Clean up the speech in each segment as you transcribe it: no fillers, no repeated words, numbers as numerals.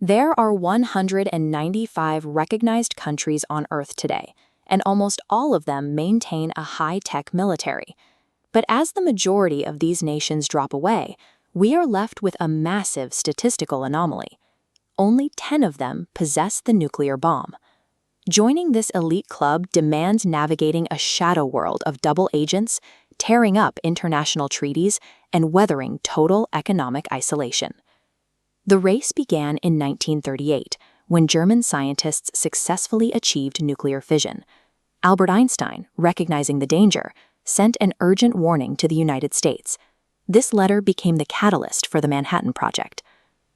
There are 195 recognized countries on Earth today, and almost all of them maintain a high-tech military. But as the majority of these nations drop away, we are left with a massive statistical anomaly. Only 10 of them possess the nuclear bomb. Joining this elite club demands navigating a shadow world of double agents, tearing up international treaties, and weathering total economic isolation. The race began in 1938, when German scientists successfully achieved nuclear fission. Albert Einstein, recognizing the danger, sent an urgent warning to the United States. This letter became the catalyst for the Manhattan Project.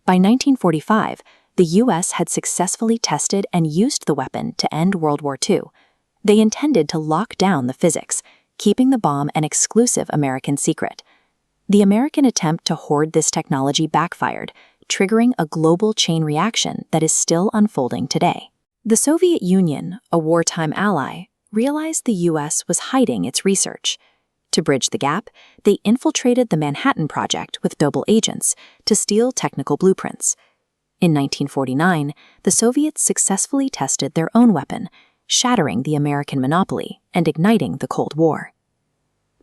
By 1945, the U.S. had successfully tested and used the weapon to end World War II. They intended to lock down the physics, keeping the bomb an exclusive American secret. The American attempt to hoard this technology backfired, triggering a global chain reaction that is still unfolding today. The Soviet Union, a wartime ally, realized the U.S. was hiding its research. To bridge the gap, they infiltrated the Manhattan Project with double agents to steal technical blueprints. In 1949, the Soviets successfully tested their own weapon, shattering the American monopoly and igniting the Cold War.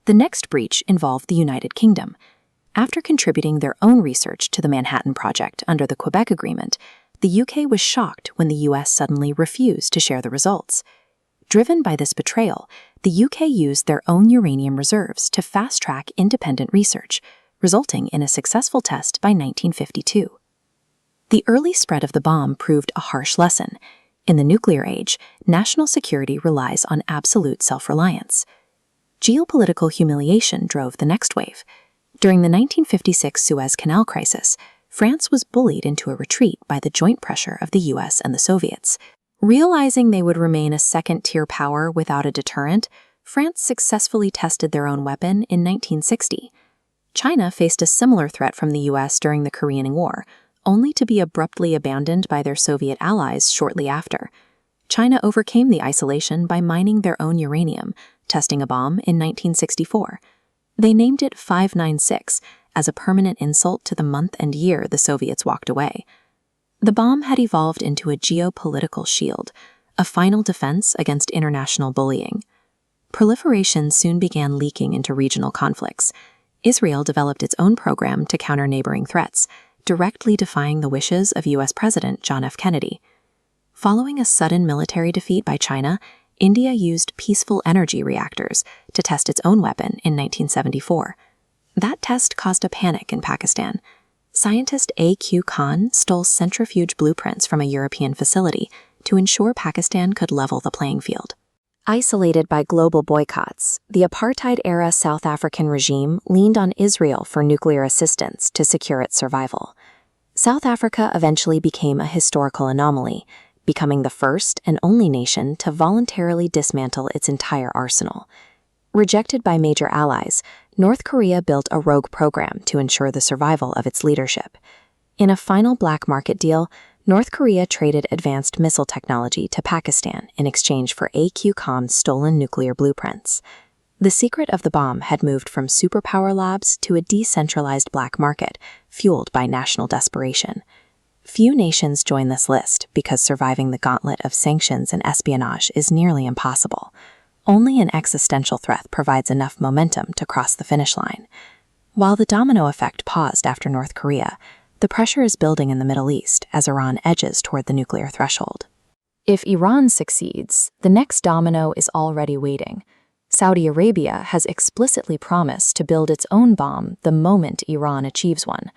The next breach involved the United Kingdom. After contributing their own research to the Manhattan Project under the Quebec Agreement, the UK was shocked when the US suddenly refused to share the results. Driven by this betrayal, the UK used their own uranium reserves to fast-track independent research, resulting in a successful test by 1952. The early spread of the bomb proved a harsh lesson. In the nuclear age, national security relies on absolute self-reliance. Geopolitical humiliation drove the next wave. During the 1956 Suez Canal crisis, France was bullied into a retreat by the joint pressure of the US and the Soviets. Realizing they would remain a second-tier power without a deterrent, France successfully tested their own weapon in 1960. China faced a similar threat from the US during the Korean War, only to be abruptly abandoned by their Soviet allies shortly after. China overcame the isolation by mining their own uranium, testing a bomb in 1964. They named it 596 as a permanent insult to the month and year the Soviets walked away. The bomb had evolved into a geopolitical shield, a final defense against international bullying. Proliferation soon began leaking into regional conflicts. Israel developed its own program to counter neighboring threats, directly defying the wishes of U.S. President John F. Kennedy. Following a sudden military defeat by China, India used peaceful energy reactors to test its own weapon in 1974. That test caused a panic in Pakistan. Scientist A.Q. Khan stole centrifuge blueprints from a European facility to ensure Pakistan could level the playing field. Isolated by global boycotts, the apartheid-era South African regime leaned on Israel for nuclear assistance to secure its survival. South Africa eventually became a historical anomaly, becoming the first and only nation to voluntarily dismantle its entire arsenal. Rejected by major allies, North Korea built a rogue program to ensure the survival of its leadership. In a final black market deal, North Korea traded advanced missile technology to Pakistan in exchange for A.Q. Khan's stolen nuclear blueprints. The secret of the bomb had moved from superpower labs to a decentralized black market, fueled by national desperation. Few nations join this list because surviving the gauntlet of sanctions and espionage is nearly impossible. Only an existential threat provides enough momentum to cross the finish line. While the domino effect paused after North Korea, the pressure is building in the Middle East as Iran edges toward the nuclear threshold. If Iran succeeds, the next domino is already waiting. Saudi Arabia has explicitly promised to build its own bomb the moment Iran achieves one.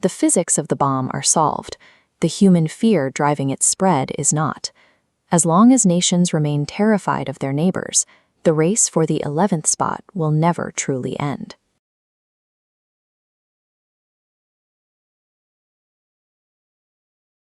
The physics of the bomb are solved. The human fear driving its spread is not. As long as nations remain terrified of their neighbors, the race for the 11th spot will never truly end.